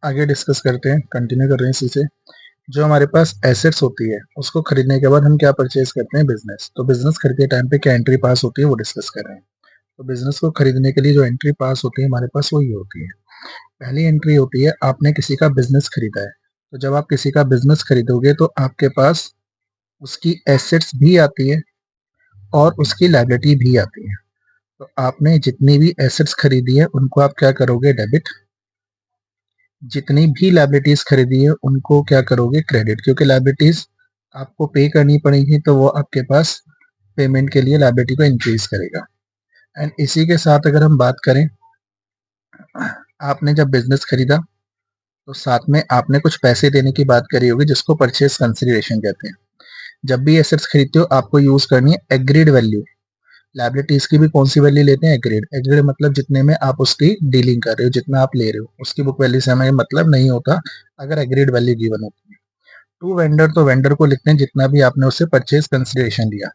आगे डिस्कस करते हैं, कंटिन्यू कर रहे हैं इसी से। जो हमारे पास एसेट्स होती है उसको खरीदने के बाद हम क्या परचेज करते हैं, बिजनेस। तो बिजनेस खरीदते टाइम पे क्या एंट्री पास होती है वो डिस्कस कर रहे हैं। तो बिजनेस को खरीदने के लिए जो एंट्री पास होती है हमारे पास वो ये होती है। पहली एंट्री होती है, आपने किसी का बिजनेस खरीदा है। तो जब आप किसी का बिजनेस खरीदोगे तो आपके पास उसकी एसेट्स भी आती है और उसकी लायबिलिटी भी आती है। तो आपने जितनी भी एसेट्स खरीदी है उनको आप क्या करोगे, डेबिट। जितनी भी लायबिलिटीज खरीदी है उनको क्या करोगे, क्रेडिट। क्योंकि लायबिलिटीज आपको पे करनी पड़ेगी तो वो आपके पास पेमेंट के लिए लायबिलिटी को इंक्रीज करेगा। एंड इसी के साथ अगर हम बात करें, आपने जब बिजनेस खरीदा तो साथ में आपने कुछ पैसे देने की बात करी होगी जिसको परचेज कंसिडरेशन कहते हैं। जब भी एसेट्स खरीदते हो आपको यूज करनी है एग्रीड वैल्यू। लायबिलिटीज की भी कौन सी वैल्यू लेते हैं, एग्रीड। एग्रीड मतलब जितने में आप उसकी डीलिंग कर रहे हो, जितना आप ले रहे हो उसकी बुक वैल्यू से हमें मतलब नहीं होता अगर एग्रीड वैल्यू गिवन होती है। टू वेंडर, तो वेंडर को लिखते हैं जितना भी आपने उससे परचेज कंसिडरेशन लिया।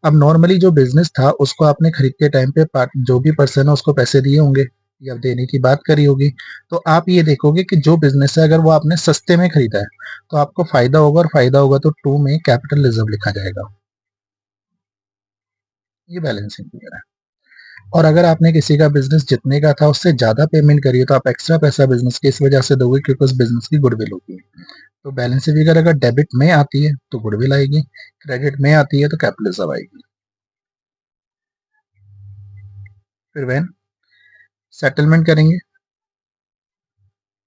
अब नॉर्मली जो बिजनेस था उसको आपने खरीदते टाइम पे जो भी पर्सन है उसको पैसे दिए होंगे या देने की बात करी होगी। तो आप ये देखोगे कि जो बिजनेस है अगर वो आपने सस्ते में खरीदा है तो आपको फायदा होगा, और फायदा होगा तो टू में कैपिटल रिजर्व लिखा जाएगा। ये बैलेंसिंग फिगर है। और अगर आपने किसी का बिजनेस जितने का था उससे ज्यादा पेमेंट करी है तो आप एक्स्ट्रा पैसा बिजनेस की इस वजह से दोगे क्योंकि उस बिजनेस की गुडविल होती है। तो बैलेंस फिगर अगर डेबिट में आती है तो गुडविल आएगी, क्रेडिट में आती है तो कैपिटल रिजर्व आएगी। फिर वैन सेटलमेंट करेंगे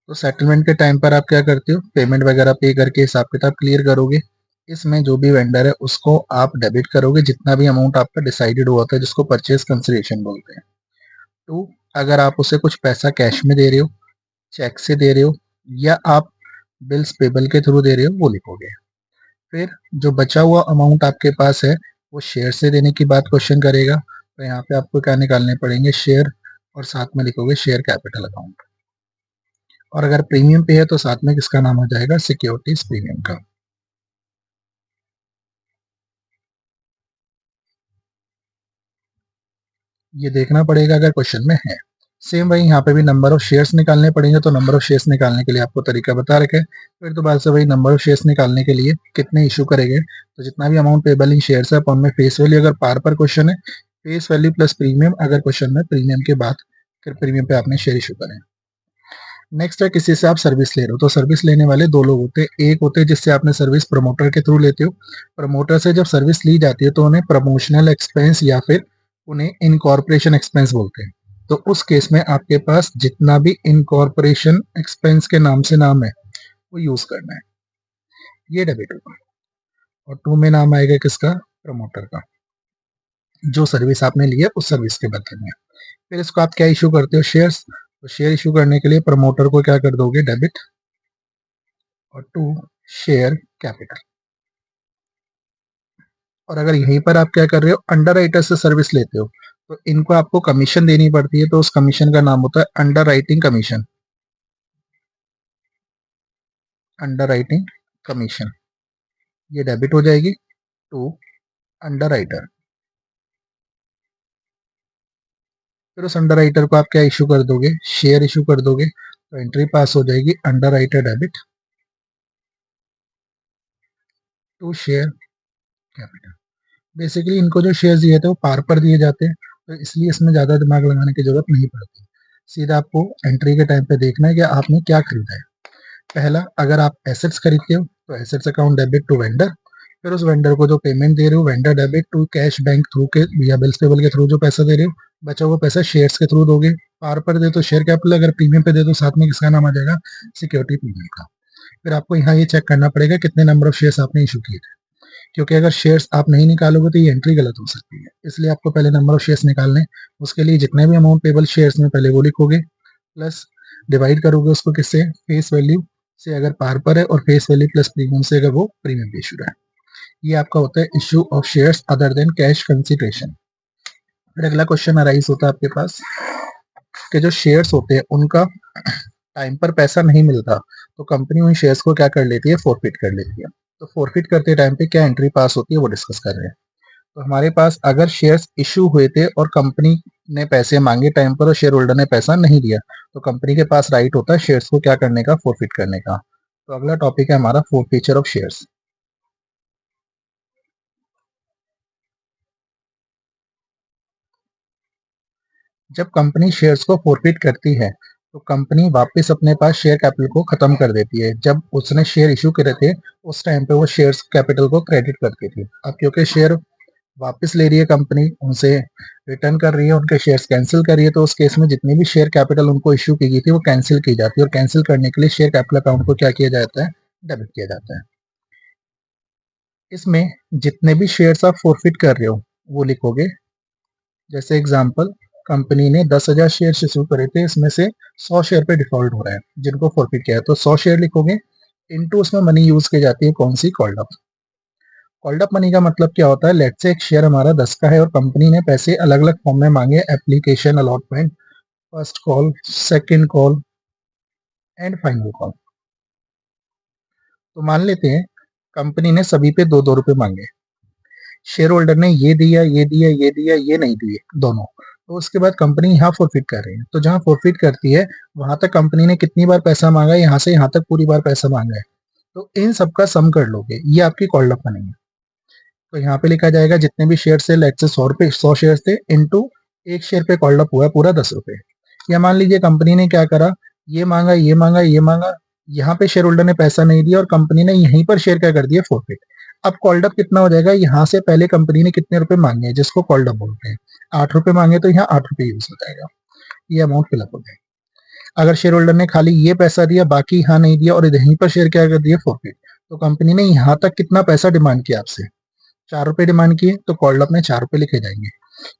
तो सेटलमेंट के टाइम पर आप क्या करते हो, पेमेंट वगैरह पे करके हिसाब किताब क्लियर करोगे। इसमें जो भी वेंडर है उसको आप डेबिट करोगे जितना भी अमाउंट आपका डिसाइडेड हुआ था जिसको परचेज कंसिडरेशन बोलते हैं। टू, अगर आप उसे कुछ पैसा कैश में दे रहे हो, चेक से दे रहे हो, या आप बिल्स पेबल के थ्रू दे रहे हो वो लिखोगे। फिर जो बचा हुआ अमाउंट आपके पास है वो शेयर से देने की बात क्वेश्चन करेगा। तो यहाँ पे आपको क्या निकालने पड़ेंगे, शेयर, और साथ में लिखोगे शेयर कैपिटल अकाउंट। और अगर प्रीमियम पे है तो साथ में किसका नाम आ जाएगा, सिक्योरिटीज प्रीमियम का। ये देखना पड़ेगा अगर क्वेश्चन में है। सेम वही यहाँ पे भी नंबर ऑफ शेयर्स निकालने पड़ेंगे। तो नंबर ऑफ शेयर्स निकालने के लिए आपको तरीका बता रखे। फिर दोबारा से वही नंबर ऑफ शेयर्स निकालने के लिए कितने इशू करेंगे, तो जितना भी अमाउंट पेबल इन शेयर्स है अपन में फेस वैल्यू, अगर पार पर क्वेश्चन है फेस वैल्यू प्लस प्रीमियम, अगर क्वेश्चन में प्रीमियम के बाद फिर प्रीमियम पे आपने शेयर इशू करें। नेक्स्ट है, किसी से आप सर्विस ले रहे हो तो सर्विस लेने वाले दो लोग होते हैं। एक होते हैं जिससे आपने सर्विस प्रमोटर के थ्रू लेते हो। प्रमोटर से जब सर्विस ली जाती है तो उन्हें प्रमोशनल एक्सपेंस या फिर उन्हें इनकॉर्पोरेशन एक्सपेंस बोलते हैं। तो उस केस में आपके पास जितना भी इनकॉर्पोरेशन एक्सपेंस के नाम से नाम है वो यूज करना है, ये डेबिट होगा। और टू में नाम आएगा किसका, प्रमोटर का, जो सर्विस आपने ली है उस सर्विस के बदले में। फिर इसको आप क्या इशू करते हो, शेयर्स। तो शेयर इशू करने के लिए प्रमोटर को क्या कर दोगे, डेबिट, और टू शेयर कैपिटल। और अगर यहीं पर आप क्या कर रहे हो, अंडर राइटर से सर्विस लेते हो तो इनको आपको कमीशन देनी पड़ती है। तो उस कमीशन का नाम होता है under writing commission. Under writing commission ये डेबिट हो जाएगी टू अंडर राइटर। फिर उस अंडर राइटर को आप क्या इशू कर दोगे, शेयर इशू कर दोगे। तो एंट्री पास हो जाएगी underwriter debit to share capital. Basically इनको जो शेयर दिए थे वो पार पर दिए जाते हैं तो इसलिए इसमें ज्यादा दिमाग लगाने की जरूरत नहीं पड़ती। सीधा आपको एंट्री के टाइम पे देखना है कि आपने क्या खरीदा है। पहला, अगर आप एसेट्स खरीदते हो तो assets account debit to vendor. फिर उस वेंडर को जो पेमेंट दे रहे हो vendor debit to cash bank through के या बिल्स पेबल के थ्रू जो पैसा दे रहे हो। बचा हुआ पैसा शेयर्स के थ्रू दोगे। पार पर दे तो शेयर कैपिटल, अगर प्रीमियम पे दे तो साथ में किसका नाम आ जाएगा, सिक्योरिटी प्रीमियम का। फिर आपको यहाँ ये चेक करना पड़ेगा कितने नंबर ऑफ शेयर्स आपने इशू किए थे, क्योंकि अगर शेयर्स आप नहीं निकालोगे तो ये एंट्री गलत हो सकती है। इसलिए आपको पहले नंबर ऑफ शेयर्स निकालने, उसके लिए जितने भी अमाउंट पेबल शेयर्स में पहले वो लिखोगे, प्लस डिवाइड करोगे उसको किससे, फेस वैल्यू से अगर पार पर है, और फेस वैल्यू प्लस प्रीमियम से अगर वो प्रीमियम पे इशू है। ये आपका होता है issue of shares other than cash consideration. फिर अगला क्वेश्चन अराइज होता है आपके पास कि जो शेयर्स होते हैं उनका टाइम पर पैसा नहीं मिलता तो कंपनी उन शेयर्स को क्या कर लेती है, फोरफिट कर लेती है। तो फोरफिट करते टाइम पे क्या एंट्री पास होती है वो डिस्कस कर रहे हैं। तो हमारे पास अगर शेयर्स इश्यू हुए थे और कंपनी ने पैसे मांगे टाइम पर और शेयर होल्डर ने पैसा नहीं दिया, तो कंपनी के पास राइट होता है शेयर्स को क्या करने का, फोरफिट करने का। तो अगला टॉपिक है हमारा फोरफीचर ऑफ शेयर्स। जब कंपनी शेयर्स को फोरफिट करती है तो कंपनी वापस अपने पास शेयर कैपिटल को खत्म कर देती है। जब उसने शेयर इशू करे थे उस टाइम पे वो शेयर्स कैपिटल को क्रेडिट करती थी। अब क्योंकि शेयर वापस ले रही है कंपनी, उनसे रिटर्न कर रही है, उनके शेयर्स कैंसिल कर रही है, तो उस केस में जितनी भी शेयर कैपिटल उनको इश्यू की गई थी वो कैंसिल की जाती है और कैंसिल करने के लिए शेयर कैपिटल अकाउंट को क्या किया जाता है, डेबिट किया जाता है। इसमें जितने भी शेयर्स आप फोरफिट कर रहे हो वो लिखोगे। जैसे एग्जांपल, कंपनी ने 10,000 शेयर इशू करे थे, इसमें से 100 शेयर पे डिफॉल्ट हो रहा है जिनको फोरफिट किया है, तो 100 शेयर लिखोगे। इनटू उसमें मनी यूज की जाती है कौन सी, called up. Called up money का मतलब क्या होता है, लेट से एक शेयर हमारा 10 का है और कंपनी ने पैसे अलग अलग फॉर्म में मांगे, application, allotment, first call, second call and final call. तो मान लेते हैं कंपनी ने सभी पे 2-2 रुपए मांगे, शेयर होल्डर ने ये दिया, ये दिया, ये दिया, ये नहीं दिए दोनों, तो उसके बाद कंपनी यहाँ फोरफिट कर रही है। तो जहां फोरफिट करती है वहां तक कंपनी ने कितनी बार पैसा मांगा है, यहाँ से यहाँ तक पूरी बार पैसा मांगा है, तो इन सबका सम कर लोगे, ये आपकी कॉल्ड अप मनी है। तो यहाँ पे लिखा जाएगा जितने भी शेयर से, लेट से 100 शेयर थे, इनटू एक शेयर पे कॉल्ड अप हुआ पूरा 10 रुपए। या मान लीजिए कंपनी ने क्या करा, ये मांगा, ये मांगा, ये मांगा, यहाँ पे शेयर होल्डर ने पैसा नहीं दिया और कंपनी ने यहीं पर शेयर क्या कर दिया, फोरफिट। अब कॉल्ड अप कितना हो जाएगा, यहाँ से पहले कंपनी ने कितने रुपए मांगे हैं जिसको कॉल्ड अप बोलते हैं, 8 रुपए मांगे, तो यहाँ 8 रुपए यूज हो जाएगा, ये अमाउंट फिलअप हो जाएगा। अगर शेयर होल्डर ने खाली ये पैसा दिया, बाकी यहाँ नहीं दिया और यहीं पर शेयर क्या कर दिया, फोरफिट, तो कंपनी ने यहाँ तक कितना पैसा डिमांड किया आपसे, 4 रुपए डिमांड किए, तो कॉल्ड अप में 4 रुपए लिखे जाएंगे।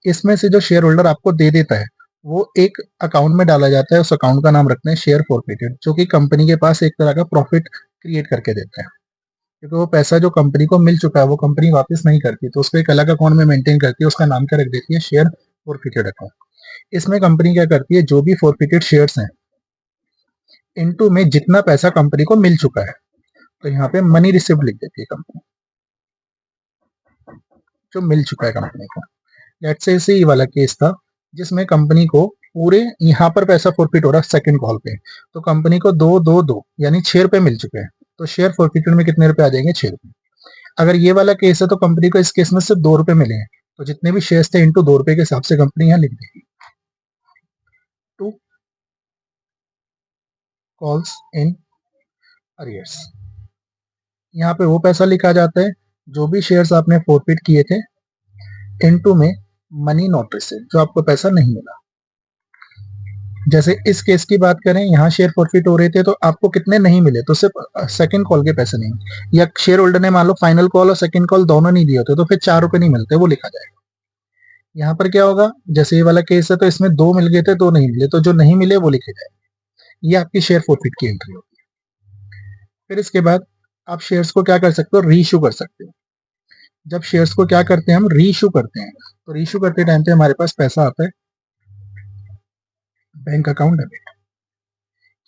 इसमें से जो शेयर होल्डर आपको दे देता है वो एक अकाउंट में डाला जाता है, उस अकाउंट का नाम रखते हैं शेयर फोरफिटेड, जो कि कंपनी के पास एक तरह का प्रॉफिट क्रिएट करके देता है, क्योंकि वो पैसा जो कंपनी को मिल चुका है वो कंपनी वापस नहीं करती, तो उसको एक अलग अकाउंट में मेंटेन करती है, उसका नाम क्या रख देती है, शेयर फोरफिटेड अकाउंट। इसमें कंपनी क्या करती है, जो भी फोरफिटेड शेयर्स हैं इनटू में जितना पैसा कंपनी को मिल चुका है, तो यहाँ पे मनी रिसिव्ड लिख देती है कंपनी, जो मिल चुका है कंपनी को। लेट्स से इसे ये वाला केस था जिसमें कंपनी को पूरे यहाँ पर पैसा फोरफिट हो रहा है सेकंड कॉल पे, तो कंपनी को 2-2-2 यानी 6 रुपए मिल चुके हैं, तो शेयर फोरफिटेड में कितने रुपए आ जाएंगे, 6 रुपए। अगर ये वाला केस है तो कंपनी को इस केस में सिर्फ 2 रुपए मिले हैं, तो जितने भी शेयर्स थे इनटू 2 रुपए के हिसाब से कंपनी यहाँ लिख देगी। टू कॉल्स इन अरियर्स, यहाँ पे वो पैसा लिखा जाता है जो भी शेयर्स आपने फोरफिट किए थे, इनटू में मनी नॉट रिसीव्ड, जो आपको पैसा नहीं मिला। जैसे इस केस की बात करें, यहाँ शेयर फोरफिट हो रहे थे तो आपको कितने नहीं मिले, तो सिर्फ सेकंड कॉल के पैसे नहीं, या शेयर होल्डर ने मान लो फाइनल कॉल और सेकंड कॉल दोनों नहीं दिए होते तो फिर 4 रुपए नहीं मिलते, वो लिखा जाएगा। यहाँ पर क्या होगा, जैसे ये वाला केस है तो इसमें 2 मिल गए थे, 2 नहीं मिले, तो जो नहीं मिले वो लिखे जाएंगे। ये आपकी शेयर फोरफिट की एंट्री होगी। फिर इसके बाद आप शेयर्स को क्या कर सकते हो, रीइश्यू कर सकते हो। जब शेयर्स को क्या करते हैं, हम रीइश्यू करते हैं, तो रीइश्यू करते टाइम पे हमारे पास पैसा आता है बैंक अकाउंट डेबिट,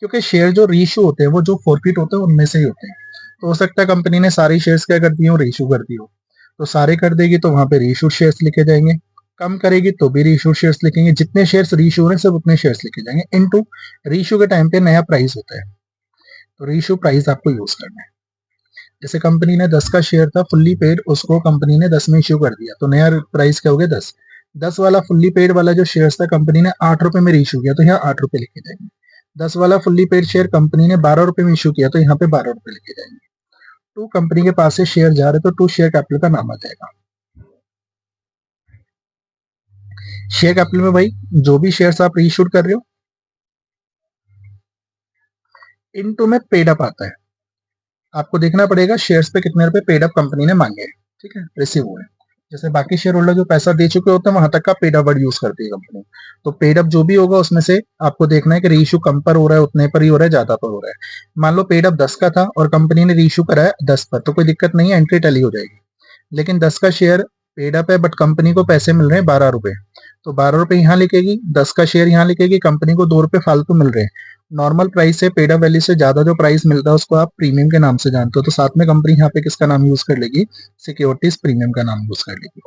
क्योंकि शेयर जो रीइश्यू होते हैं वो जो फोरफिट होते हैं उनमें से ही होते हैं। तो हो सकता है कंपनी ने सारी शेयर्स क्या कर दी हो, रीइश्यू कर दी हो, तो सारे कर देगी तो वहां पे रीइश्यूड शेयर्स लिखे जाएंगे, कम करेगी तो भी रीइश्यूड शेयर्स लिखेंगे, जितने शेयर्स रीइश्यू हो रहे हैं सब उतने शेयर्स लिखे जाएंगे, इनटू रीइश्यू के टाइम पे नया प्राइस होता है, तो रीइश्यू प्राइस आपको यूज करना है। जैसे कंपनी ने 10 का शेयर था फुल्ली पेड, उसको कंपनी ने 10 में इश्यू कर दिया, तो नया प्राइस क्या हो गया, 10। 10 वाला फुल्ली पेड वाला जो शेयर था कंपनी ने 8 रुपए में इश्यू किया, तो यहाँ 8 रुपए लिखे जाएंगे। 10 वाला फुल्ली पेड शेयर कंपनी ने 12 रुपए में इश्यू किया, तो यहाँ पे 12 रुपए लिखे जाएंगे। टू कंपनी के पास से शेयर जा रहे तो टू शेयर कैपिटल का नाम आ जाएगा। शेयर कैपिटल में भाई जो भी शेयर्स आप रीइश्यूड कर रहे हो इनटू में पेड अप आता है, आपको देखना पड़ेगा शेयर्स पे कितने रुपए पेड अप कंपनी ने मांगे हैं, ठीक है, रिसीव हुए। जैसे बाकी शेयर होल्डर जो पैसा दे चुके होते हैं वहां तक का पेड अप वर्ड यूज करती है कंपनी, तो पेड अप जो भी होगा उसमें से आपको देखना है कि रीइश्यू कम पर हो रहा है, उतने पर ही हो रहा है, ज्यादा पर हो रहा है। मान लो पेड अप 10 का था और कंपनी ने रीइश्यू कराया 10 पर, तो कोई दिक्कत नहीं है, एंट्री टैली हो जाएगी। लेकिन 10 का शेयर पेड अप है बट कंपनी को पैसे मिल रहे हैं 12 रुपए, तो 12 रुपए यहाँ लिखेगी, 10 का शेयर यहाँ लिखेगी, कंपनी को 2 रुपए फालतू मिल रहे हैं। नॉर्मल प्राइस से पेड अप वैल्यू से ज्यादा जो प्राइस मिलता है उसको आप प्रीमियम के नाम से जानते हो, तो साथ में कंपनी यहाँ पे किसका नाम यूज कर लेगी, सिक्योरिटीज प्रीमियम का नाम यूज कर लेगी।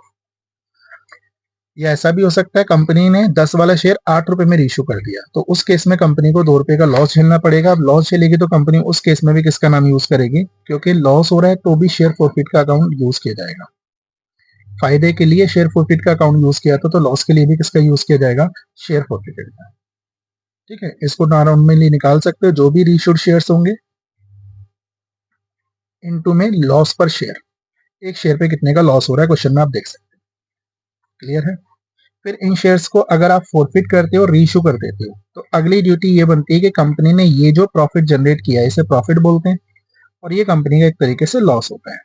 या ऐसा भी हो सकता है कंपनी ने 10 वाला शेयर 8 रुपए में रीइश्यू कर दिया, तो उस केस में कंपनी को 2 रुपए का लॉस झेलना पड़ेगा। अब लॉस झेलेगी तो कंपनी उस केस में भी किसका नाम यूज करेगी, क्योंकि लॉस हो रहा है तो भी शेयर फॉरफिट का अकाउंट यूज किया जाएगा। फायदे के लिए शेयर फॉरफिट का अकाउंट यूज किया था, तो लॉस के लिए भी किसका यूज किया जाएगा, शेयर फॉरफिटेड का। ठीक है, इसको नॉर्मली निकाल सकते हो, जो भी रीइश्यूड शेयर्स होंगे इनटू में लॉस पर शेयर, एक शेयर पे कितने का लॉस हो रहा है क्वेश्चन में आप देख सकते हैं। क्लियर है। फिर इन शेयर्स को अगर आप फॉरफिट करते हो, रीइश्यू कर देते हो, तो अगली ड्यूटी ये बनती है कि कंपनी ने ये जो प्रॉफिट जनरेट किया है इसे प्रॉफिट बोलते हैं, और ये कंपनी का एक तरीके से लॉस होता है।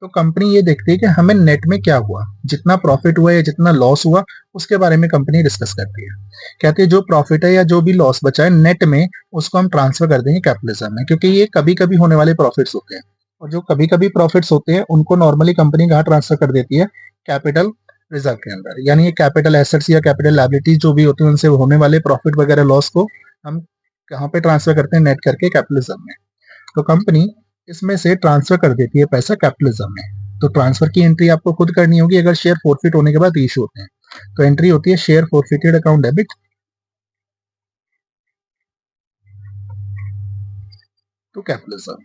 तो कंपनी ये देखती है कि हमें नेट में क्या हुआ, जितना प्रॉफिट हुआ या जितना लॉस हुआ उसके बारे में कंपनी डिस्कस करती है। कहती है जो प्रॉफिट है या जो भी लॉस बचा है नेट में, उसको हम ट्रांसफर कर देंगे कैपिटलिज्म में, क्योंकि ये कभी कभी होने वाले प्रॉफिट्स होते हैं, और जो कभी कभी प्रॉफिट्स होते हैं उनको नॉर्मली कंपनी कहाँ ट्रांसफर कर देती है, कैपिटल रिजर्व के अंदर। यानी ये कैपिटल एसेट्स या कैपिटल लायबिलिटीज जो भी होती है उनसे होने वाले प्रॉफिट वगैरह लॉस को हम कहाँ पे ट्रांसफर करते हैं, नेट करके कैपिटलिज्म में। तो कंपनी इसमें से ट्रांसफर कर देती है पैसा कैपिटलिज्म में। तो ट्रांसफर की एंट्री आपको खुद करनी होगी अगर शेयर फॉरफिट होने के बाद इशू होते हैं। तो एंट्री होती है share forfeited account debit to capitalism.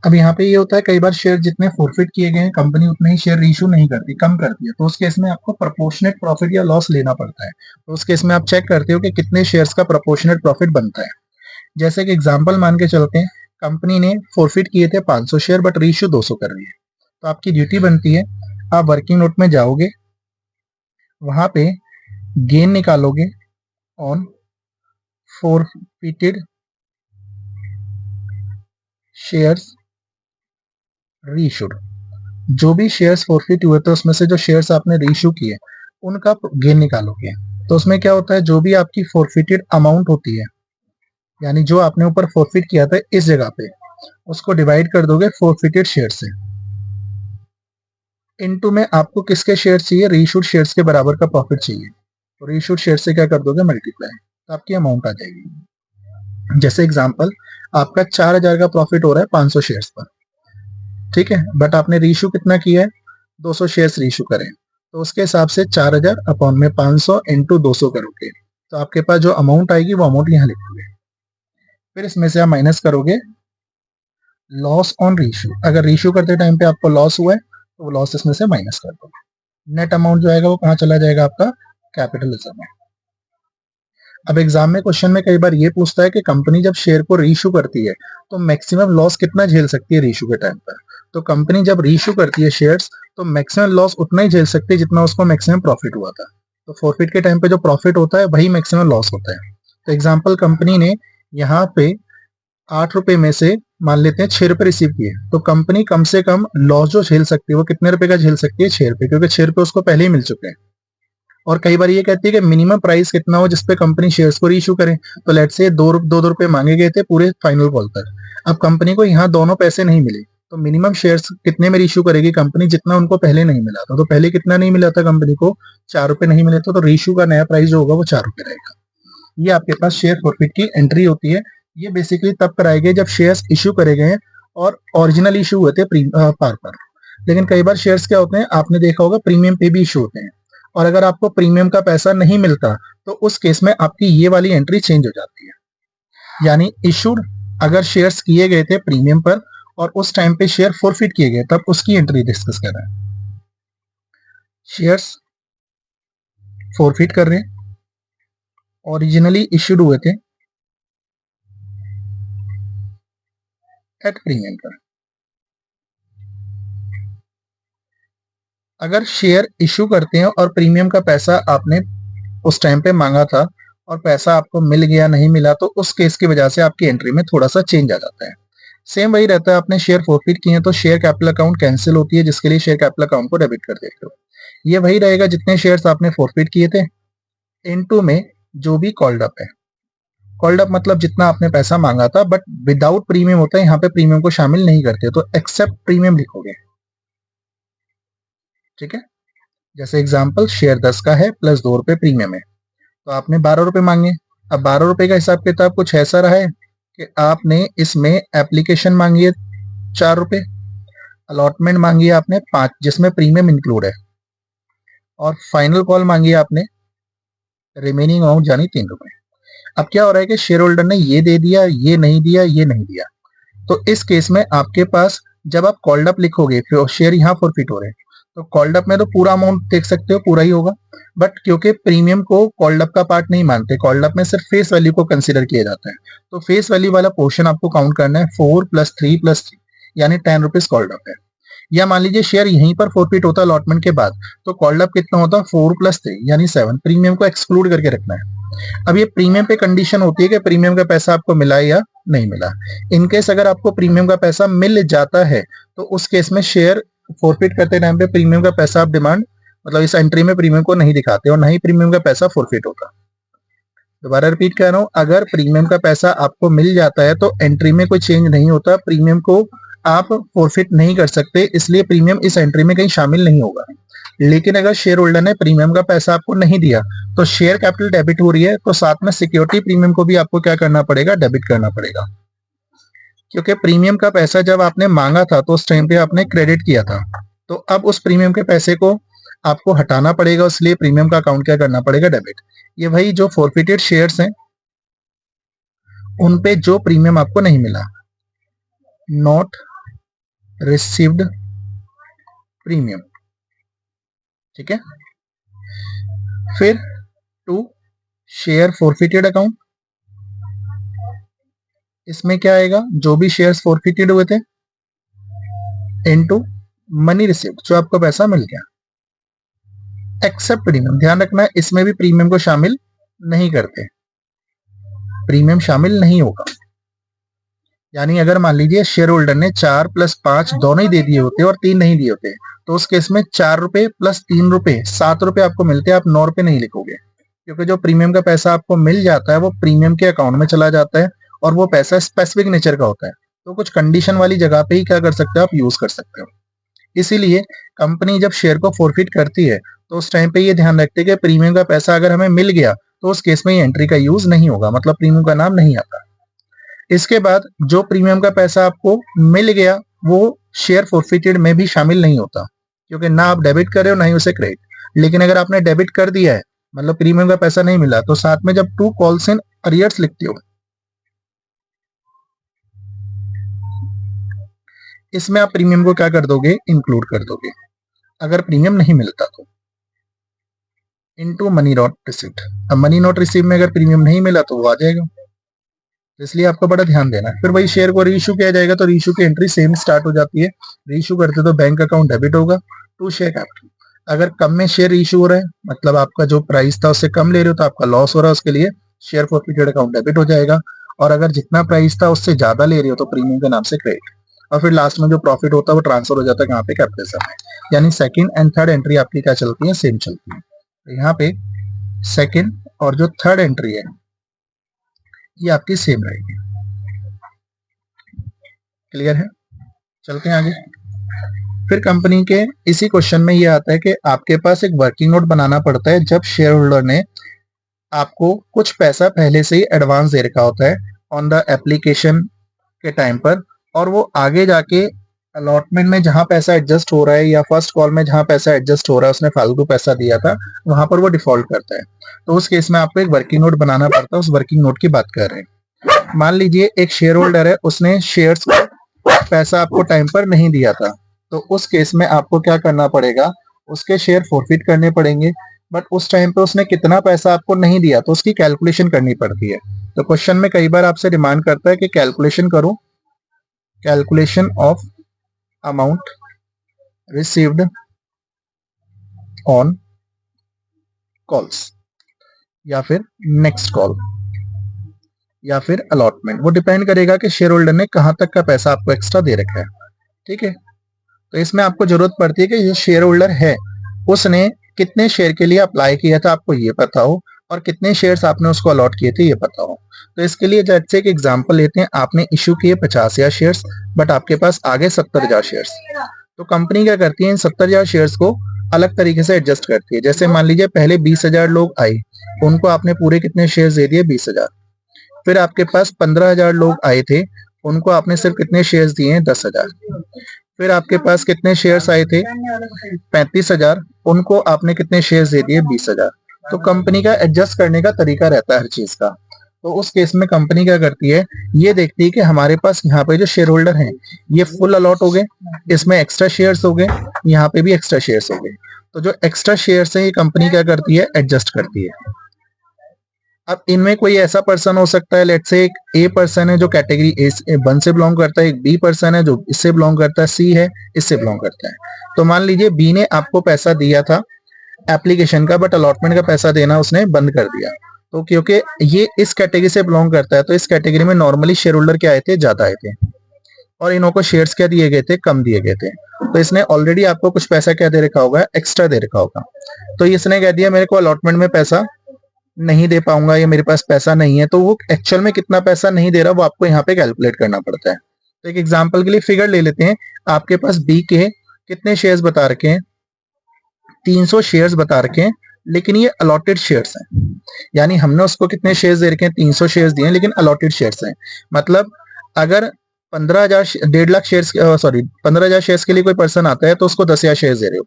अब यहाँ पे ये होता है कई बार शेयर जितने फॉरफिट किए गए हैं कंपनी उतने ही शेयर इशू नहीं करती, कम करती है, तो उस केस में आपको प्रोपोर्शनेट प्रॉफिट या लॉस लेना पड़ता है। तो उस केस में आप चेक करते हो कि कितने शेयर्स का प्रोपोर्शनेट प्रॉफिट बनता है। जैसे कि एग्जांपल मान के चलते हैं, कंपनी ने फॉरफिट किए थे 500 शेयर बट रीइश्यू 200 कर रही है, तो आपकी ड्यूटी बनती है आप वर्किंग नोट में जाओगे, वहां पे गेन निकालोगे ऑन फॉरफिटेड शेयर्स रीइश्यूड। जो भी शेयर्स फॉरफिट हुए थे उसमें से जो शेयर्स आपने रीइश्यू किए उनका गेन निकालोगे। तो उसमें क्या होता है, जो भी आपकी फॉरफिटेड अमाउंट होती है, यानी जो आपने ऊपर फॉरफिट किया था इस जगह पे, उसको डिवाइड कर दोगे फॉरफिटेड शेयर से। इनटू में आपको किसके शेयर चाहिए, रीइश्यूड शेयर्स के बराबर का प्रॉफिट चाहिए, तो रीइश्यूड शेयर से क्या कर दोगे, मल्टीप्लाई, तो आपकी अमाउंट आ जाएगी। जैसे एग्जांपल आपका 4000 का प्रॉफिट हो रहा है 500 शेयर्स पर, ठीक है, बट आपने रीइश्यू कितना किया है, 200 शेयर्स रीइश्यू करें, तो उसके हिसाब से 4000 अपॉन में 500 इंटू 200 करोगे, तो आपके पास जो अमाउंट आएगी वो अमाउंट यहाँ लिखोगे। फिर इसमें से आप माइनस करोगे लॉस ऑन रीइश्यू, अगर रीइश्यू करते टाइम पे आपको लॉस हुआ है तो वो लॉस इसमें से माइनस कर दो। नेट अमाउंट जो आएगा वो कहाँ चला जाएगा, आपका कैपिटलिज्म में। अब एग्जाम में क्वेश्चन में कई बार ये पूछता है कि कंपनी जब शेयर को रीइश्यू करती है तो मैक्सिमम लॉस कितना झेल सकती है रीइश्यू के टाइम पर। तो कंपनी जब रीइश्यू करती है शेयर्स तो मैक्सिमम लॉस उतना ही झेल सकती है जितना उसको मैक्सिमम प्रॉफिट हुआ था। तो फॉरफिट के टाइम पे जो प्रॉफिट होता है वही मैक्सिमम लॉस होता है। तो एग्जाम्पल कंपनी ने यहाँ पे 8 रुपए में से मान लेते हैं 6 रुपए रिसीव किए, तो कंपनी कम से कम लॉस जो झेल सकती है वो कितने रुपए का झेल सकती है, 6 रुपए, क्योंकि 6 रुपए उसको पहले ही मिल चुके हैं। और कई बार ये कहती है कि मिनिमम प्राइस कितना हो जिसपे कंपनी शेयर्स को रीइश्यू करे, तो लेट्स से 2 रुपए मांगे गए थे पूरे फाइनल कॉल तक। अब कंपनी को यहाँ दोनों पैसे नहीं मिले, तो मिनिमम शेयर्स कितने में रीइश्यू करेगी कंपनी, जितना उनको पहले नहीं मिला था। तो पहले कितना नहीं मिला था कंपनी को, 4 रुपए नहीं मिले थे, तो रीइश्यू का नया प्राइस जो होगा वो 4 रुपए रहेगा। ये आपके पास शेयर फॉरफिट की एंट्री होती है। ये बेसिकली तब कराए गए जब शेयर्स इश्यू करे गए और ओरिजिनल इश्यू हुए थे पार पर। लेकिन कई बार शेयर्स क्या होते हैं, आपने देखा होगा प्रीमियम पे भी इश्यू होते हैं, और अगर आपको प्रीमियम का पैसा नहीं मिलता तो उस केस में आपकी ये वाली एंट्री चेंज हो जाती है। यानी इशूड अगर शेयर्स किए गए थे प्रीमियम पर और उस टाइम पे शेयर फॉरफिट किए गए तब उसकी एंट्री डिस्कस कर रहे हैं। शेयर्स फॉरफिट कर रहे हैं, ओरिजिनली इश्यूड हुए थे एट प्रीमियम पर। अगर शेयर इश्यू करते हैं और प्रीमियम का पैसा आपने उस टाइम पे मांगा था और पैसा आपको मिल गया नहीं मिला, तो उस केस की वजह से आपकी एंट्री में थोड़ा सा चेंज आ जाता है। सेम वही रहता है, आपने शेयर फॉरफिट किए हैं तो शेयर कैपिटल अकाउंट कैंसिल होती है, जिसके लिए शेयर कैपिटल अकाउंट को डेबिट कर देते हो। ये वही रहेगा जितने शेयर्स आपने फॉरफिट किए थे, इनटू में जो भी कॉल्ड अप है। कॉल्ड अप मतलब जितना आपने पैसा मांगा था, बट विदाउट प्रीमियम होता है, यहाँ पे प्रीमियम को शामिल नहीं करते, तो एक्सेप्ट प्रीमियम लिखोगे। ठीक है, जैसे एग्जाम्पल शेयर 10 का है प्लस 2 रुपए प्रीमियम है, तो आपने 12 रुपए मांगे। अब 12 रुपए का हिसाब किताब कुछ ऐसा रहा है कि आपने इसमें एप्लीकेशन मांगी है 4 रुपए, अलॉटमेंट मांगी है आपने 5 जिसमें प्रीमियम इंक्लूड है, और फाइनल कॉल मांगी है आपने रिमेनिंग अमाउंट यानी 3 रुपए। अब क्या हो रहा है कि शेयर होल्डर ने ये दे दिया, ये नहीं दिया, ये नहीं दिया, तो इस केस में आपके पास जब आप कॉल्ड अप लिखोगे, शेयर यहाँ फॉरफिट हो रहे हैं, तो कॉल्ड अप में तो पूरा अमाउंट देख सकते हो, पूरा ही होगा, बट क्योंकि प्रीमियम को कॉल्ड अप का पार्ट नहीं मानते, कॉल्ड अप में सिर्फ फेस वैल्यू को कंसीडर किया जाता है, तो फेस वैल्यू वाला पोर्शन आपको काउंट करना है 4 + 3 + 3 यानी 10 रुपीज कॉल्ड अप है। या मान लीजिए शेयर यहीं पर फॉरफिट होता है अलॉटमेंट के बाद, तो कॉल्ड अप कितना होता है 4 + 3 यानी 7, प्रीमियम को एक्सक्लूड करके रखना है। अब ये प्रीमियम पे कंडीशन होती है कि प्रीमियम का पैसा आपको मिला या नहीं मिला। इनकेस अगर आपको प्रीमियम का पैसा मिल जाता है तो उस केस में शेयर फॉरफिट करते टाइम पे प्रीमियम का पैसा आप डिमांड मतलब इस एंट्री में प्रीमियम को नहीं दिखाते और ना ही प्रीमियम का पैसा फॉरफिट होता। दोबारा रिपीट कर रहा हूं, अगर प्रीमियम का पैसा आपको मिल जाता है तो एंट्री में कोई चेंज नहीं होता, प्रीमियम को आप फॉरफिट नहीं कर सकते, इसलिए प्रीमियम इस एंट्री में कहीं शामिल नहीं होगा। लेकिन अगर शेयर होल्डर ने प्रीमियम का पैसा आपको नहीं दिया तो शेयर कैपिटल डेबिट हो रही है, तो साथ में सिक्योरिटी प्रीमियम को भी आपको क्या करना पड़ेगा, डेबिट करना पड़ेगा। क्योंकि प्रीमियम का पैसा जब आपने मांगा था तो उस टाइम पे आपने क्रेडिट किया था, तो अब उस प्रीमियम के पैसे को आपको हटाना पड़ेगा, इसलिए प्रीमियम का अकाउंट क्या करना पड़ेगा, डेबिट। ये वही जो फॉरफिटेड शेयर्स हैं उन पे जो प्रीमियम आपको नहीं मिला, नॉट रिसीव्ड प्रीमियम, ठीक है। फिर टू शेयर फॉरफिटेड अकाउंट, इसमें क्या आएगा, जो भी शेयर्स फॉरफिटेड हुए थे इनटू मनी रिसीव्ड, जो आपको पैसा मिल गया, एक्सेप्ट प्रीमियम। ध्यान रखना है इसमें भी प्रीमियम को शामिल नहीं करते, प्रीमियम शामिल नहीं होगा। यानी अगर मान लीजिए शेयर होल्डर ने 4 + 5 दोनों ही दे दिए होते और 3 नहीं दिए होते, तो उस केस में 4 रुपए + 3 रुपए 7 रुपए आपको मिलते हैं, आप 9 रुपए नहीं लिखोगे, क्योंकि जो प्रीमियम का पैसा आपको मिल जाता है वो प्रीमियम के अकाउंट में चला जाता है और वो पैसा स्पेसिफिक नेचर का होता है, तो कुछ कंडीशन वाली जगह पे ही क्या कर सकते हो, आप यूज कर सकते हो। इसीलिए कंपनी जब शेयर को फॉरफिट करती है तो उस टाइम पे ये ध्यान रखते हैं कि प्रीमियम का पैसा अगर हमें मिल गया तो उस केस में ये एंट्री का यूज नहीं होगा, मतलब प्रीमियम का नाम नहीं आता। इसके बाद जो प्रीमियम का पैसा आपको मिल गया वो शेयर फॉरफिटेड में भी शामिल नहीं होता, क्योंकि ना आप डेबिट कर रहे हो ना ही उसे क्रेडिट। लेकिन अगर आपने डेबिट कर दिया है, मतलब प्रीमियम का पैसा नहीं मिला, तो साथ में जब टू कॉल्स इन अरियर्स लिखते हो, इसमें आप प्रीमियम को क्या कर दोगे, इंक्लूड कर दोगे, अगर प्रीमियम नहीं मिलता तो, इनटू मनी नॉट रिसीव्ड। अब मनी नॉट रिसीव में अगर प्रीमियम नहीं मिला तो वो आ जाएगा, इसलिए आपको बड़ा ध्यान देना है। फिर वही शेयर को रीइश्यू किया जाएगा, तो रीइश्यू की एंट्री सेम स्टार्ट हो जाती है। रीइश्यू करते तो बैंक अकाउंट डेबिट होगा टू शेयर कैपिटल। अगर कम में शेयर इश्यू हो रहा है, मतलब आपका जो प्राइस था उससे कम ले रहे हो तो आपका लॉस हो रहा है, उसके लिए शेयर फॉरफिटेड अकाउंट डेबिट हो जाएगा। और अगर जितना प्राइस था उससे ज्यादा ले रहे हो तो प्रीमियम के नाम से क्रेडिट, और फिर लास्ट में जो प्रॉफिट होता है वो ट्रांसफर हो जाता है कहाँ पे, कैपिटल में। यानी सेकंड एंड थर्ड एंट्री आपकी क्या चलती है, सेम चलती है। तो यहाँ पे सेकंड और जो थर्ड एंट्री है ये आपकी सेम रहेगी। क्लियर है, चलते हैं आगे। फिर कंपनी के इसी क्वेश्चन में ये आता है कि आपके पास एक वर्किंग नोट बनाना पड़ता है जब शेयर होल्डर ने आपको कुछ पैसा पहले से ही एडवांस दे रखा होता है ऑन द एप्लीकेशन के टाइम पर, और वो आगे जाके अलॉटमेंट में जहां पैसा एडजस्ट हो रहा है या फर्स्ट कॉल में जहां पैसा एडजस्ट हो रहा है उसने फालतू पैसा दिया था, वहां पर वो डिफॉल्ट करता है। तो उस केस में आपको एक वर्किंग नोट बनाना पड़ता है, उस वर्किंग नोट की बात कर रहे हैं। मान लीजिए एक शेयर होल्डर है, उसने शेयर्स को पैसा आपको टाइम पर नहीं दिया था, तो उस केस में आपको क्या करना पड़ेगा, उसके शेयर फॉरफिट करने पड़ेंगे। बट उस टाइम पे उसने कितना पैसा आपको नहीं दिया तो उसकी कैलकुलेशन करनी पड़ती है। तो क्वेश्चन में कई बार आपसे डिमांड करता है कि कैलकुलेशन करो, calculation of amount received on calls, या फिर नेक्स्ट कॉल, या फिर अलॉटमेंट। वो डिपेंड करेगा कि शेयर होल्डर ने कहां तक का पैसा आपको एक्स्ट्रा दे रखा है, ठीक है। तो इसमें आपको जरूरत पड़ती है कि जो शेयर होल्डर है उसने कितने शेयर के लिए अप्लाई किया था आपको ये पता हो, और कितने शेयर्स आपने उसको अलॉट किए थे ये पता हो। तो इसके लिए जैसे एक एग्जांपल लेते हैं, आपने इश्यू किए 50,000 शेयर्स, बट आपके पास आगे 70,000 शेयर्स। तो कंपनी क्या करती है, इन 70,000 शेयर्स को अलग तरीके से एडजस्ट करती है। जैसे मान लीजिए पहले 20,000 लोग आए, उनको आपने पूरे कितने शेयर्स दे दिए, 20,000। फिर आपके पास 15,000 लोग आए थे, उनको आपने सिर्फ कितने शेयर्स दिए हैं? 10,000। फिर आपके पास कितने शेयर्स आए थे? 35,000, उनको आपने कितने शेयर्स दे दिए? 20,000। तो कंपनी का एडजस्ट करने का तरीका रहता है हर चीज का। तो उस केस में कंपनी क्या करती है, ये देखती है कि हमारे पास यहाँ पे जो शेयर होल्डर हैं ये फुल अलॉट हो गए, इसमें एक्स्ट्रा शेयर्स हो गए, यहाँ पे भी एक्स्ट्रा शेयर्स हो गए। तो जो एक्स्ट्रा शेयर्स है ये कंपनी क्या करती है? एडजस्ट करती है। अब इनमें कोई ऐसा पर्सन हो सकता है, लेट्स से एक ए पर्सन है जो कैटेगरी ए 1 से बिलोंग करता है, एक बी पर्सन है जो इससे बिलोंग करता है, सी है इससे बिलोंग करता है। तो मान लीजिए बी ने आपको पैसा दिया था एप्लीकेशन का, बट अलॉटमेंट का पैसा देना उसने बंद कर दिया। तो क्योंकि ये इस कैटेगरी से बिलोंग करता है, तो इस कैटेगरी में नॉर्मली शेयर होल्डर क्या आए थे? ज्यादा आए थे, और इन्हों को शेयर्स क्या दिए गए थे? कम दिए गए थे। तो इसने ऑलरेडी आपको कुछ पैसा क्या दे रखा होगा? एक्स्ट्रा दे रखा होगा। तो इसने कह दिया मेरे को अलॉटमेंट में पैसा नहीं दे पाऊंगा या मेरे पास पैसा नहीं है, तो वो एक्चुअल में कितना पैसा नहीं दे रहा वो आपको यहाँ पे कैलकुलेट करना पड़ता है। तो एक एग्जांपल के लिए फिगर ले लेते हैं। आपके पास बी के कितने शेयर्स बता रखे हैं? 300 शेयर्स बता रखे हैं, लेकिन ये अलॉटेड शेयर्स हैं। यानी हमने उसको कितने शेयर्स दे रखे हैं? 300 शेयर्स दिए हैं, लेकिन अलॉटेड शेयर्स हैं। मतलब अगर 15,000 1.5 लाख शेयर्स, सॉरी 15,000 शेयर्स के लिए कोई पर्सन आता है तो उसको 10,000 शेयर्स दे रहे हो।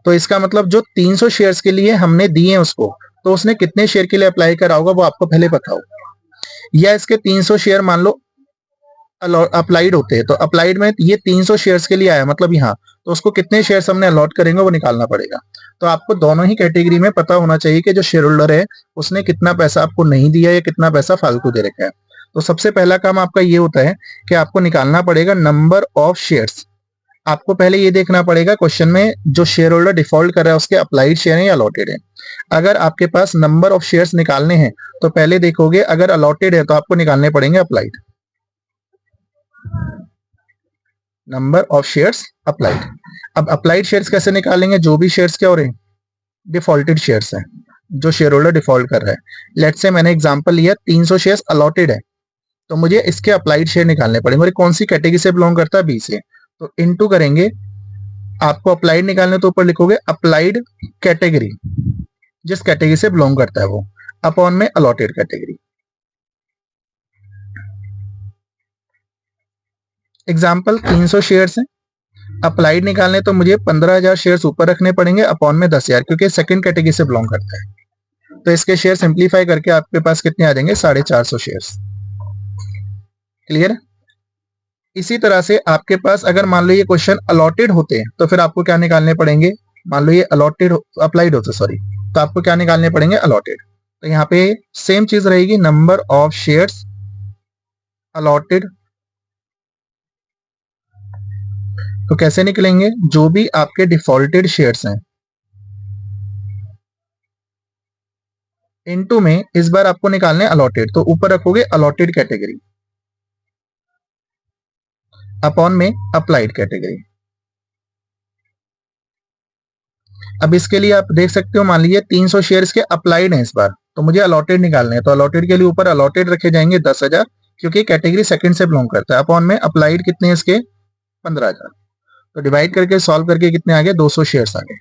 तो इसका मतलब जो 300 शेयर्स के लिए हमने दिए हैं उसको, तो उसने कितने शेयर के लिए अप्लाई करा होगा वो आपको पहले पता हो। या इसके 300 शेयर मान लो अप्लाइड होते हैं, तो अप्लाइड में ये 300 शेयर्स के लिए आया, मतलब यहाँ तो उसको कितने शेयर्स हमने अलॉट करेंगे वो निकालना पड़ेगा। तो आपको दोनों ही कैटेगरी में पता होना चाहिए कि जो शेयर होल्डर है उसने कितना पैसा आपको नहीं दिया या कितना पैसा फालतू दे रखा है। तो सबसे पहला काम आपका ये होता है कि आपको निकालना पड़ेगा नंबर ऑफ शेयर्स। आपको पहले ये देखना पड़ेगा क्वेश्चन में जो शेयर होल्डर डिफॉल्ट कर रहा है उसके अप्लाइड शेयर है या अलॉटेड है। अगर आपके पास नंबर ऑफ शेयर्स निकालने हैं तो पहले देखोगे, अगर अलॉटेड है तो आपको निकालने पड़ेंगे applied, number of shares applied. अब अप्लाइड शेयर्स कैसे निकालेंगे? जो भी शेयर्स क्या हो रहे हैं? डिफॉल्टेड शेयर्स हैं, जो शेयर होल्डर डिफॉल्ट कर रहा है। लेट्स से मैंने एग्जांपल लिया 300 शेयर्स अलॉटेड है, तो मुझे इसके अप्लाइड शेयर निकालने पड़ेंगे। और कौन सी कैटेगरी से बिलोंग करता है? बी से। तो इनटू करेंगे, आपको अप्लाइड निकालने तो ऊपर लिखोगे अप्लाइड कैटेगरी, जिस कैटेगरी से बिलोंग करता है वो, अपॉन में अलॉटेड कैटेगरी। एग्जाम्पल 300 शेयर्स हैं, अप्लाइड निकालने तो मुझे 15,000 शेयर्स ऊपर रखने पड़ेंगे अपॉन में 10,000, क्योंकि सेकंड कैटेगरी से बिलोंग करता है। तो इसके शेयर सिंप्लीफाई करके आपके पास कितने आ जाएंगे? 450 शेयर्स। क्लियर? इसी तरह से आपके पास अगर मान लो ये क्वेश्चन अलॉटेड होते हैं तो फिर आपको क्या निकालने पड़ेंगे? मान लो ये अलॉटेड अप्लाइड होते, सॉरी, तो आपको क्या निकालने पड़ेंगे? अलॉटेड। तो यहाँ पे सेम चीज रहेगी, नंबर ऑफ शेयर्स अलॉटेड। तो कैसे निकलेंगे? जो भी आपके डिफॉल्टेड शेयर्स हैं इनटू में इस बार आपको निकालने अलॉटेड, तो ऊपर रखोगे अलॉटेड कैटेगरी अपॉन में अप्लाइड कैटेगरी। अब इसके लिए आप देख सकते हो, मान लीजिए 300 शेयर्स के अप्लाइड हैं इस बार, तो मुझे अलॉटेड निकालने हैं। तो अलॉटेड के लिए ऊपर अलॉटेड रखे जाएंगे 10,000, क्योंकि कैटेगरी सेकंड से बिलोंग करता है, अपॉन में अप्लाइड कितने इसके? 15,000। तो डिवाइड करके सॉल्व करके कितने आ गए? 200 शेयर्स आ गए।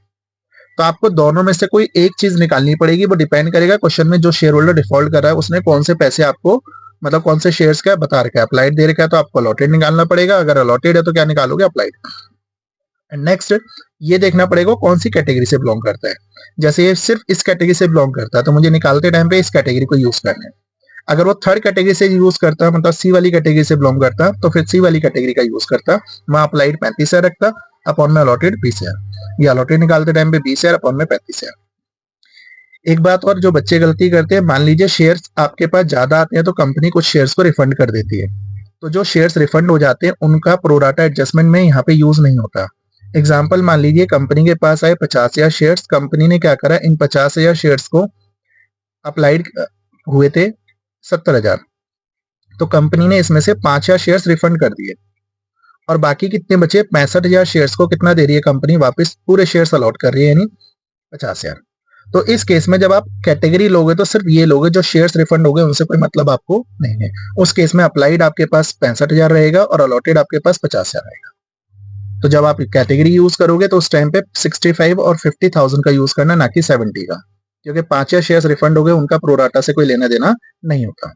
तो आपको दोनों में से कोई एक चीज निकालनी पड़ेगी, वो डिपेंड करेगा क्वेश्चन में जो शेयर होल्डर डिफॉल्ट कर रहा है उसने कौन से पैसे आपको, मतलब कौन से शेयर्स का बता रखा है। अप्लाइड दे रखा है तो आपको अलॉटेड निकालना पड़ेगा, अगर अलॉटेड है तो क्या निकालोगे? अप्लाइड। एंड नेक्स्ट ये देखना पड़ेगा कौन सी कैटेगरी से बिलोंग करता है। जैसे ये सिर्फ इस कैटेगरी से बिलोंग करता है तो मुझे निकालते टाइम पे इस कैटेगरी को यूज करना है। अगर वो थर्ड कैटेगरी से यूज करता, मतलब सी वाली कैटेगरी से बिलोंग करता, तो फिर सी वाली कैटेगरी का यूज करता, वहां अप्लाइड 35,000 रखता, अपॉन में अलॉटेड 20,000। ये अलॉटेड निकालते टाइम पे 20,000 अपॉन में 35,000। एक बात और जो बच्चे गलती करते हैं, मान लीजिए शेयर्स आपके पास ज्यादा आते हैं तो कंपनी कुछ शेयर्स को रिफंड कर देती है, तो जो शेयर्स रिफंड हो जाते हैं उनका प्रोराटा एडजस्टमेंट में यहाँ पे यूज नहीं होता। एग्जाम्पल मान लीजिए कंपनी के पास आए 50,000 शेयर्स, कंपनी ने क्या करा, इन 50,000 शेयर्स को अप्लाइड हुए थे 70,000, तो कंपनी ने इसमें से 5,000 शेयर्स रिफंड कर दिए, और बाकी कितने बचे? 65,000 शेयर्स को कितना दे रही है कंपनी? वापस पूरे शेयर्स अलॉट कर रही है, यानी 50,000। तो इस केस में जब आप कैटेगरी लोगे तो सिर्फ ये लोगे जो शेयर्स रिफंड हो गए, उनसे कोई मतलब आपको नहीं है। उस केस में अप्लाइड आपके पास 65,000 रहेगा और अलॉटेड आपके पास 50,000 रहेगा। तो जब आप कैटेगरी यूज करोगे तो उस टाइम पे 65 और 50,000 का यूज करना, ना कि 70 का, क्योंकि 5,000 शेयर्स रिफंड हो गए, उनका प्रोराटा से कोई लेना देना नहीं होता।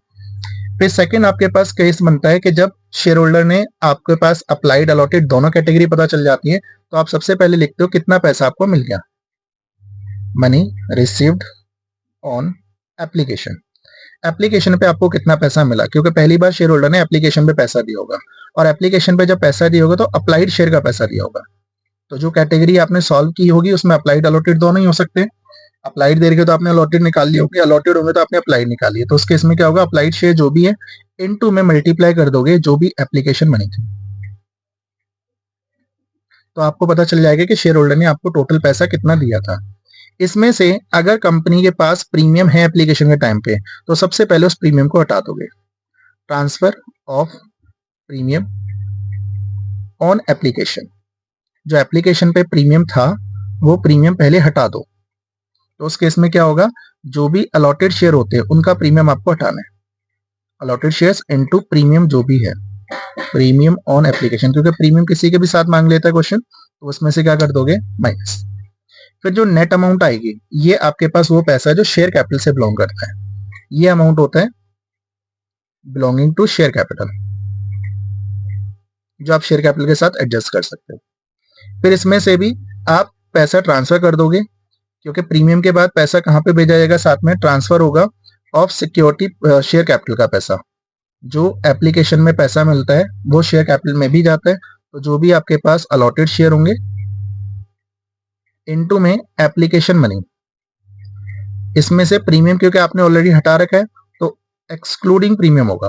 फिर सेकंड आपके पास केस बनता है कि जब शेयर होल्डर ने आपके पास अप्लाइड अलॉटेड दोनों कैटेगरी पता चल जाती है, तो आप सबसे पहले लिखते हो कितना पैसा आपको मिल गया। Money received on application, application पे आपको कितना पैसा मिला, क्योंकि पहली बार शेयर होल्डर ने एप्लीकेशन पे पैसा दिया होगा, और एप्लीकेशन पे जब पैसा दिया होगा तो अप्लाइड शेयर का पैसा दिया होगा। तो जो कैटेगरी आपने सॉल्व की होगी उसमें अप्लाइड अलॉटेड दोनों ही हो सकते हैं। अप्लाइड दे रखे तो आपने अलॉटेड निकाल ली होगी, अलॉटेड होंगे तो आपने अप्लाइड निकाली है। तो उस केस में क्या होगा, अप्लाइड शेयर जो भी है इनटू में मल्टीप्लाई कर दोगे जो भी एप्लीकेशन बनी थी, तो आपको पता चल जाएगा कि शेयर होल्डर ने आपको टोटल पैसा कितना दिया था। इसमें से अगर कंपनी के पास प्रीमियम है एप्लीकेशन के टाइम पे, तो सबसे पहले उस प्रीमियम को हटा दोगे। Transfer of premium on application, जो एप्लीकेशन पे प्रीमियम था वो प्रीमियम पहले हटा दो। तो उस केस में क्या होगा, जो भी अलॉटेड शेयर होते हैं उनका प्रीमियम आपको हटाना है। अलॉटेड शेयर्स इनटू प्रीमियम जो भी है, प्रीमियम ऑन एप्लीकेशन, क्योंकि प्रीमियम किसी के भी साथ मांग लेता है क्वेश्चन, तो उसमें से क्या कर दोगे, माइनस। फिर जो नेट अमाउंट आएगी, ये आपके पास वो पैसा है जो शेयर कैपिटल से बिलोंग करता है। ये अमाउंट होता है बिलोंगिंग टू शेयर कैपिटल, जो आप शेयर कैपिटल के साथ एडजस्ट कर सकते हो। फिर इसमें से भी आप पैसा ट्रांसफर कर दोगे, क्योंकि प्रीमियम के बाद पैसा कहां पे भेजा जाएगा, साथ में ट्रांसफर होगा ऑफ सिक्योरिटी शेयर कैपिटल का पैसा। जो एप्लीकेशन में पैसा मिलता है वो शेयर कैपिटल में भी जाता है। तो जो भी आपके पास अलॉटेड शेयर होंगे इनटू में एप्लीकेशन मनी, इसमें से प्रीमियम क्योंकि आपने ऑलरेडी हटा रखा है तो एक्सक्लूडिंग प्रीमियम होगा।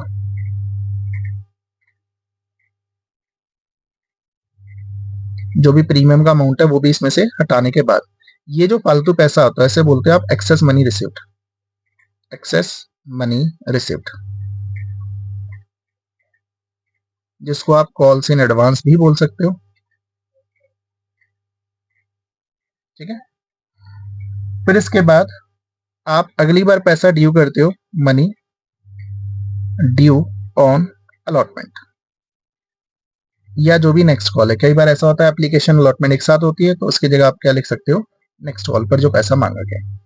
जो भी प्रीमियम का अमाउंट है वो भी इसमें से हटाने के बाद ये जो फालतू पैसा होता है इसे बोलते हैं आप excess money received, excess money received, जिसको आप कॉल्स इन एडवांस भी बोल सकते हो। ठीक है। फिर इसके बाद आप अगली बार पैसा ड्यू करते हो, मनी ड्यू ऑन अलॉटमेंट, या जो भी नेक्स्ट कॉल है। कई बार ऐसा होता है एप्लीकेशन अलॉटमेंट एक साथ होती है, तो उसकी जगह आप क्या लिख सकते हो, नेक्स्ट कॉल पर जो पैसा मांगा गया।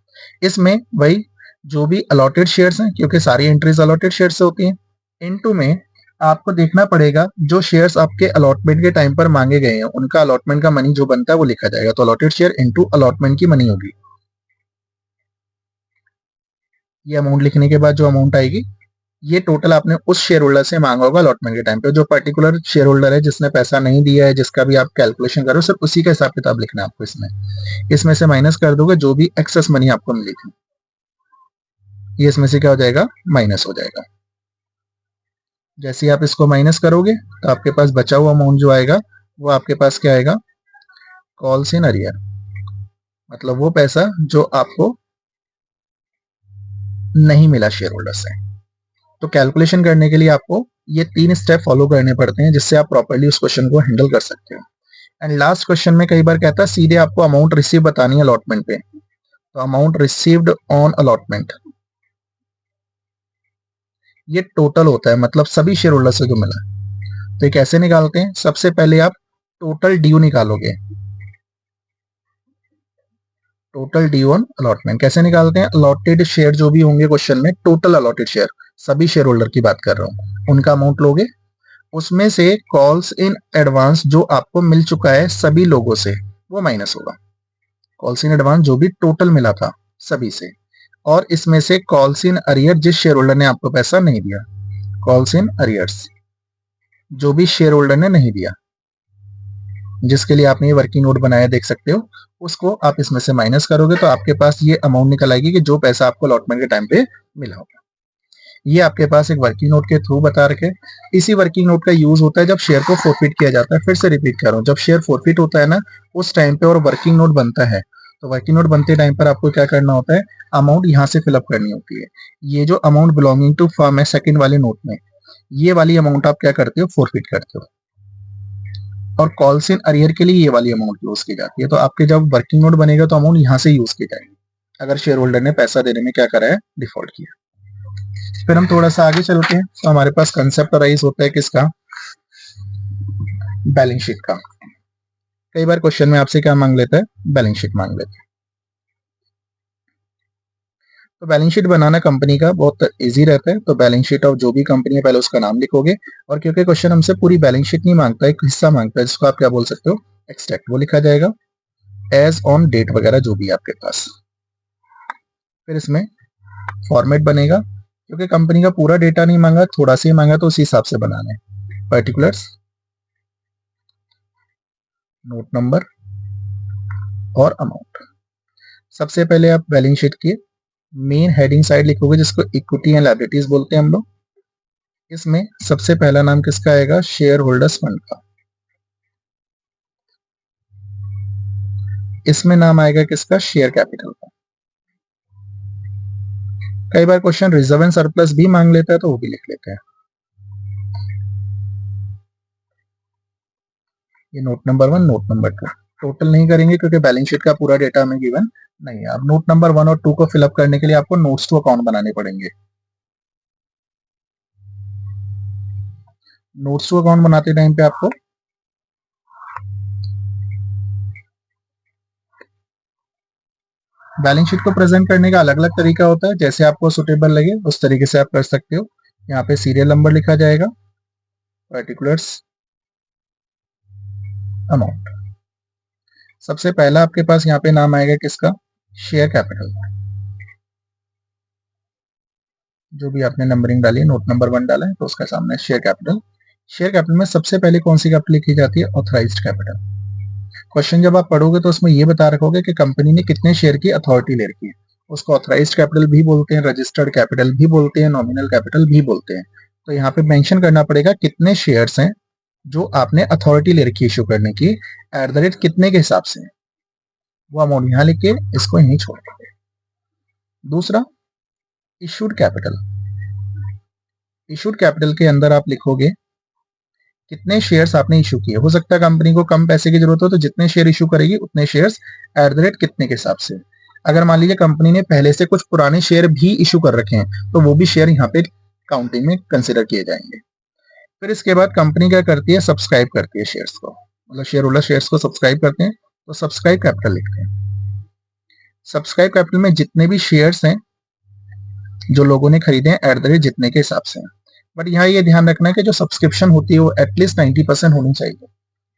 इसमें वही जो भी अलॉटेड शेयर्स हैं, क्योंकि सारी एंट्रीज अलॉटेड शेयर से होती हैं, इनटू में आपको देखना पड़ेगा जो शेयर्स आपके अलॉटमेंट के टाइम पर मांगे गए हैं उनका अलॉटमेंट का मनी जो बनता है वो लिखा जाएगा। तो अलॉटेड शेयर इनटू अलॉटमेंट की मनी होगी। ये अमाउंट लिखने के बाद जो अमाउंट आएगी ये टोटल आपने उस शेयर होल्डर से मांगा होगा अलॉटमेंट के टाइम पे। जो पर्टिकुलर शेयर होल्डर है जिसने पैसा नहीं दिया है, जिसका भी आप कैलकुलेशन करो, सिर्फ उसी का हिसाब किताब लिखना है आपको। इसमें से माइनस कर दोगे जो भी एक्सेस मनी आपको मिली थी, ये इसमें से क्या हो जाएगा, माइनस हो जाएगा। जैसे ही आप इसको माइनस करोगे तो आपके पास बचा हुआ अमाउंट जो आएगा वो आपके पास क्या आएगा, कॉल्स इन अरियर, मतलब वो पैसा जो आपको नहीं मिला शेयर होल्डर से। तो कैलकुलेशन करने के लिए आपको ये 3 स्टेप फॉलो करने पड़ते हैं जिससे आप प्रॉपर्ली उस क्वेश्चन को हैंडल कर सकते हो। एंड लास्ट क्वेश्चन में कई बार कहता है सीधे आपको अमाउंट रिसीव बतानी है अलॉटमेंट पे, तो अमाउंट रिसीव्ड ऑन अलॉटमेंट ये टोटल होता है, मतलब सभी शेयर होल्डर से जो मिला। तो ये कैसे निकालते हैं, सबसे पहले आप टोटल ड्यू निकालोगे। टोटल ड्यू ऑन अलॉटमेंट कैसे निकालते हैं, अलॉटेड शेयर जो भी होंगे क्वेश्चन में, टोटल अलॉटेड शेयर सभी शेयर होल्डर की बात कर रहा हूं, उनका अमाउंट लोगे, उसमें से कॉल्स इन एडवांस जो आपको मिल चुका है सभी लोगों से वो माइनस होगा। कॉल्स इन एडवांस जो भी टोटल मिला था सभी से, और इसमें से कॉल्स इन अरियर जिस शेयर होल्डर ने आपको पैसा नहीं दिया, कॉल्स इन अरियर्स जो भी शेयर होल्डर ने नहीं दिया, जिसके लिए आपने ये वर्किंग नोट बनाया देख सकते हो, उसको आप इसमें से माइनस करोगे तो आपके पास ये अमाउंट निकल आएगी कि जो पैसा आपको अलॉटमेंट के टाइम पे मिला होगा। ये आपके पास एक वर्किंग नोट के थ्रू बता रखे। इसी वर्किंग नोट का यूज होता है जब शेयर को फोरफिट किया जाता है। फिर से रिपीट कर रहा हूँ, जब शेयर फोरफिट होता है ना उस टाइम पे और वर्किंग नोट बनता है, तो वर्किंग नोट बनते टाइम पर आपको क्या करना होता है, अमाउंट यहाँ से फिलअप करनी होती है। ये जो अमाउंट बिलोंगिंग टू फर्म है सेकंड वाले नोट में, ये वाली अमाउंट आप क्या करते हो, फोरफिट करते हो। और कॉल्स इन अरियर के लिए ये वाली अमाउंट यूज की जाती है। तो आपके जब वर्किंग नोट बनेगा तो अमाउंट यहाँ से यूज की जाएगी अगर शेयर होल्डर ने पैसा देने में क्या करा है, डिफॉल्ट किया। फिर हम थोड़ा सा आगे चलते हैं तो हमारे पास कंसेप्ट राइज होता है किसका, बैलेंस शीट का। कई बार क्वेश्चन में आपसे क्या मांग लेता है, बैलेंस शीट मांग लेता है। तो बैलेंस शीट बनाना कंपनी का बहुत इजी रहता है। तो बैलेंस शीट ऑफ जो भी कंपनी है पहले उसका नाम लिखोगे, और क्योंकि क्वेश्चन हमसे पूरी बैलेंस शीट नहीं मांगता, एक हिस्सा मांगता है जिसको आप क्या बोल सकते हो, एक्सट्रैक्ट, वो लिखा जाएगा। एज ऑन डेट वगैरह जो भी आपके पास। फिर इसमें फॉर्मेट बनेगा, क्योंकि कंपनी का पूरा डेटा नहीं मांगा, थोड़ा सा ही मांगा, तो उसी हिसाब से बनाना है। पर्टिकुलर्स, नोट नंबर और अमाउंट। सबसे पहले आप बैलेंस शीट की मेन हेडिंग साइड लिखोगे, जिसको इक्विटी एंड लायबिलिटीज बोलते हैं हम लोग। इसमें सबसे पहला नाम किसका आएगा, शेयर होल्डर्स फंड का। इसमें नाम आएगा किसका, शेयर कैपिटल का। कई बार क्वेश्चन रिजर्व एंड सरप्लस भी मांग लेता है, तो वो भी लिख लेते हैं। ये note number 1, note number 2 total नहीं करेंगे क्योंकि बैलेंस शीट का पूरा डेटा हमें गिवन नहीं है। अब नोट नंबर 1 और 2 को फिलअप करने के लिए आपको नोट्स टू अकाउंट बनाने पड़ेंगे। नोट्स टू अकाउंट बनाते टाइम पे आपको बैलेंस शीट को प्रेजेंट करने का अलग अलग तरीका होता है, जैसे आपको सुटेबल लगे उस तरीके से आप कर सकते हो। यहाँ पे सीरियल नंबर लिखा जाएगा, पर्टिकुलर्स, अमाउंट। सबसे पहला आपके पास यहाँ पे नाम आएगा किसका, शेयर कैपिटल। जो भी आपने नंबरिंग डाली है, नोट नंबर 1 डाला है तो उसका सामने शेयर कैपिटल। शेयर कैपिटल में सबसे पहले कौन सी कैपिटल लिखी जाती है, ऑथराइज्ड कैपिटल। क्वेश्चन जब आप पढ़ोगे तो उसमें ये बता रखोगे कि कंपनी ने कितने शेयर की अथॉरिटी ले रखी है। उसको ऑथराइज्ड कैपिटल भी बोलते हैं, रजिस्टर्ड कैपिटल भी बोलते हैं, नॉमिनल कैपिटल भी बोलते हैं। तो यहाँ पे मेंशन करना पड़ेगा कितने शेयर्स हैं जो आपने अथॉरिटी ले रखी है इशू करने की, एट द रेट कितने के हिसाब से, वो अमाउंट यहाँ लिख के इसको यहीं छोड़ देंगे। दूसरा, इशूड कैपिटल। इशूड कैपिटल के अंदर आप लिखोगे कितने शेयर्स आपने इशू किए। हो सकता है कंपनी को कम पैसे की जरूरत हो, तो जितने शेयर इशू करेगी उतने शेयर्स एट द रेट कितने के हिसाब से। अगर मान लीजिए कंपनी ने पहले से कुछ पुराने शेयर भी इशू कर रखे हैं, तो वो भी शेयर यहाँ पे काउंटिंग में कंसिडर किए जाएंगे। फिर इसके बाद कंपनी क्या करती है, सब्सक्राइब करती है शेयर्स को, मतलब शेयर होल्डर शेयर्स को सब्सक्राइब करते हैं, तो सब्सक्राइब कैपिटल लिखते हैं। सब्सक्राइब कैपिटल में जितने भी शेयर्स हैं जो लोगों ने खरीदे हैं एट द रेट जितने के हिसाब से। बट यहाँ ये ध्यान रखना है कि जो सब्सक्रिप्शन होती है वो एटलीस्ट 90% होनी चाहिए,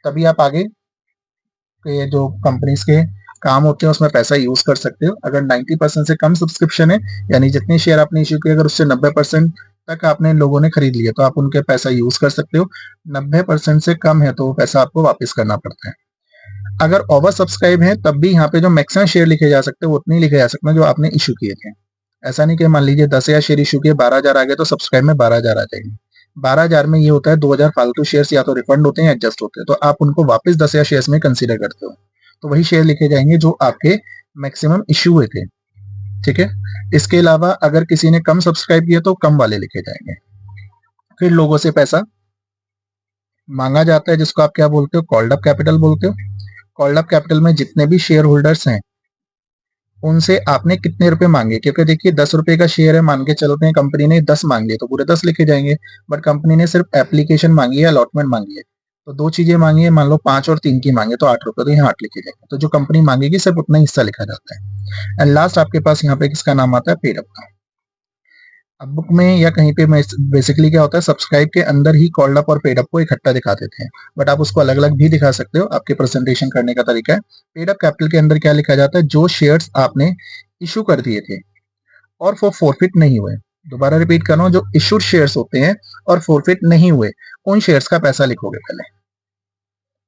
तभी आप आगे के जो कंपनीज के काम होते हैं उसमें पैसा यूज कर सकते हो। अगर 90% से कम सब्सक्रिप्शन है, यानी जितने शेयर आपने इश्यू किए अगर उससे 90% तक आपने लोगों ने खरीद लिया, तो आप उनके पैसा यूज कर सकते हो। 90% से कम है तो वो पैसा आपको वापस करना पड़ता है। अगर ओवर सब्सक्राइब है तब भी यहाँ पे जो मैक्सिमम शेयर लिखे जा सकते हैं वो उतने लिखे जा सकते हैं जो आपने इशू किए थे। ऐसा नहीं कि मान लीजिए 10,000 शेयर इशू किए, 12,000 आ गए तो सब्सक्राइब में 12,000 आ जाएंगे। 12,000 में ये होता है 2,000 फालतू शेयर्स या तो रिफंड होते हैं, एडजस्ट होते हैं, तो आप उनको वापस 10,000 शेयर्स में कंसीडर करते हो, तो वही शेयर लिखे जाएंगे जो आपके मैक्सिमम इशू हुए थे। ठीक है। इसके अलावा अगर किसी ने कम सब्सक्राइब किया तो कम वाले लिखे जाएंगे। फिर लोगों से पैसा मांगा जाता है, जिसको आप क्या बोलते हो, कॉल्ड अप कैपिटल बोलते हो। कॉल्ड अप कैपिटल में जितने भी शेयर होल्डर्स हैं उनसे आपने कितने रुपए मांगे, क्योंकि देखिए 10 रुपए का शेयर है, मान के चलते हैं कंपनी ने 10 मांग लिए तो पूरे 10 लिखे जाएंगे। बट कंपनी ने सिर्फ एप्लीकेशन मांगी है, अलॉटमेंट मांगी है, तो 2 चीजें मांगी है, मान लो 5 और 3 की मांगे तो 8 रुपए, तो यहाँ 8 लिखे जाएंगे। तो जो कंपनी मांगेगी सिर्फ उतना हिस्सा लिखा जाता है। एंड लास्ट आपके पास यहाँ पे किसका नाम आता है, पेड अप का। अब बुक में या कहीं पे बेसिकली क्या होता है, सब्सक्राइब के अंदर ही कॉल्ड अप और पेड अप को इकट्ठा दिखा देते हैं, बट आप उसको अलग अलग भी दिखा सकते हो, आपके प्रेजेंटेशन करने का तरीका है। पेड अप कैपिटल के अंदर क्या लिखा जाता है, जो शेयर्स आपने इशू कर दिए थे और वो फॉरफिट नहीं हुए, दोबारा रिपीट कर रहा हूं, जो इशूड शेयर्स होते हैं और फॉरफिट नहीं हुए, उन शेयर्स का पैसा लिखोगे पहले।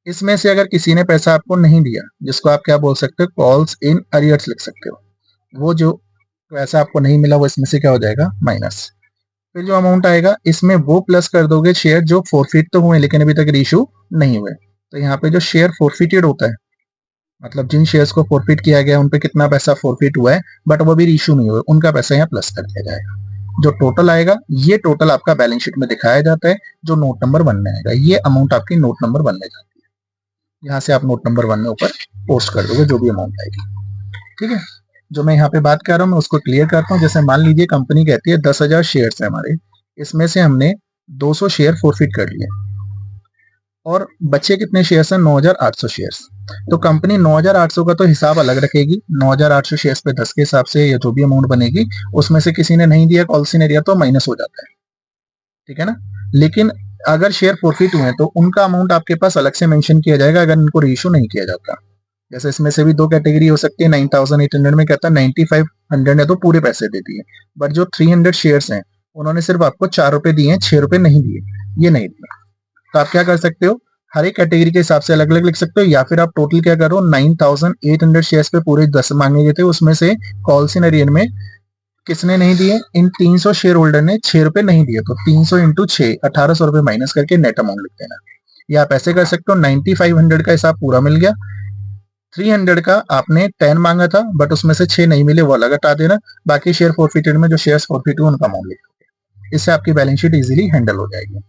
इसमें से अगर किसी ने पैसा आपको नहीं दिया, जिसको आप क्या बोल सकते हो, कॉल्स इन अरियर्स लिख सकते हो, वो जो पैसा आपको नहीं मिला वो इसमें से क्या हो जाएगा, माइनस। फिर जो अमाउंट आएगा इसमें वो प्लस कर दोगे शेयर जो फॉरफिट तो हुए लेकिन अभी तक इशू नहीं हुए। तो यहाँ पे जो शेयर फॉरफिटेड होता है, मतलब जिन शेयर्स को फॉरफिट किया गया उन पे कितना पैसा फॉरफिट हुआ है बट वो भी इशू नहीं हुए, उनका पैसा यहाँ प्लस कर दिया जाएगा। जो टोटल आएगा ये टोटल आपका बैलेंस शीट में दिखाया जाता है, जो नोट नंबर 1 में आएगा। ये अमाउंट आपकी नोट नंबर 1 में जाती है, यहाँ से आप नोट नंबर 1 में ऊपर पोस्ट कर दोगे जो भी अमाउंट आएगी। ठीक है। जो मैं यहाँ पे बात कर रहा हूँ मैं उसको क्लियर करता हूँ। जैसे मान लीजिए कंपनी कहती है 10,000 शेयर्स है हमारे, इसमें से हमने 200 शेयर फॉरफिट कर लिए, और बचे कितने शेयर्स हैं? 9,800 शेयर्स। तो कंपनी 9,800 का तो हिसाब अलग रखेगी, 9,800 शेयर्स पे 10 के हिसाब से या जो भी अमाउंट बनेगी, उसमें से किसी ने नहीं दिया कॉल सिनेरियो तो माइनस हो जाता है, ठीक है ना। लेकिन अगर शेयर फॉरफिट हुए तो उनका अमाउंट आपके पास अलग से मेंशन किया जाएगा अगर इनको रीइश्यू नहीं किया जाता। जैसे इसमें से भी दो कैटेगरी हो सकती है, 9,800 में कहता है 9,500 है तो पूरे पैसे दे दिए, बट जो 300 शेयर्स हैं उन्होंने सिर्फ आपको 4 रुपए दिए हैं, 6 रुपए नहीं दिए, ये नहीं दिया। तो आप क्या कर सकते हो, हर एक कैटेगरी के हिसाब से अलग अलग लिख सकते हो, या फिर आप टोटल क्या करो, 9,800 शेयर्स पे पूरे 10 मांगे गए थे, उसमें से कॉल सिनेरियो में किसने नहीं दिए, इन 300 शेयर होल्डर ने 6 रुपए नहीं दिए, तो 300 इंटू 6 1800 रुपए माइनस करके नेट अमाउंट लिख देना। या आप ऐसे कर सकते हो, 9,500 का हिसाब पूरा मिल गया, 300 का आपने 10 मांगा था बट उसमें से 6 नहीं मिले, वो अलग हटा देना, बाकी शेयर फॉरफिटेड में जो शेयर्स फॉरफिट हुए उनका अमाउंट लिख दोगे। इससे आपकी बैलेंस शीट इजीली हैंडल हो जाएगी।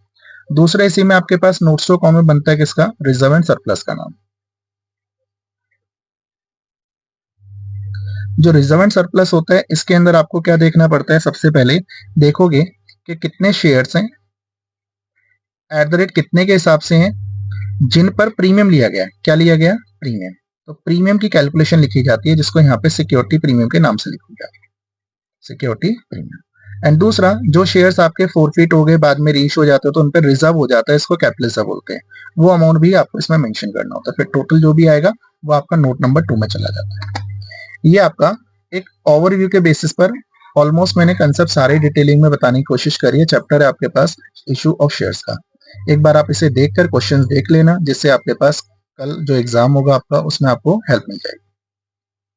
दूसरा इसी में आपके पास नोट्स टू अकाउंट में बनता है किसका, रिजर्व एंड सरप्लस का नाम। जो रिजर्व एंड सरप्लस होता है इसके अंदर आपको क्या देखना पड़ता है, सबसे पहले देखोगे कि कितने शेयर्स हैं, एट द रेट कितने के हिसाब से हैं, जिन पर प्रीमियम लिया गया। क्या लिया गया, प्रीमियम। तो प्रीमियम की कैलकुलेशन लिखी जाती है जिसको यहाँ पे सिक्योरिटी प्रीमियम के नाम से लिखी जाती है, सिक्योरिटी प्रीमियम। एंड दूसरा, जो शेयर्स आपके फॉरफिट हो गए, बाद में रीइश हो जाते हो तो उन पर रिजर्व हो जाता है, इसको कैपिटल रिजर्व बोलते हैं, वो अमाउंट भी आपको इसमें मेंशन करना होता है। फिर टोटल जो भी आएगा वो आपका नोट नंबर 2 में चला जाता है। ये आपका एक ओवरव्यू के बेसिस पर ऑलमोस्ट मैंने कंसेप्ट सारे डिटेलिंग में बताने की कोशिश करी है। चैप्टर है आपके पास इशू ऑफ शेयर्स का, एक बार आप इसे देखकर क्वेश्चंस देख लेना, जिससे आपके पास कल जो एग्जाम होगा आपका उसमें आपको हेल्प मिल जाएगी।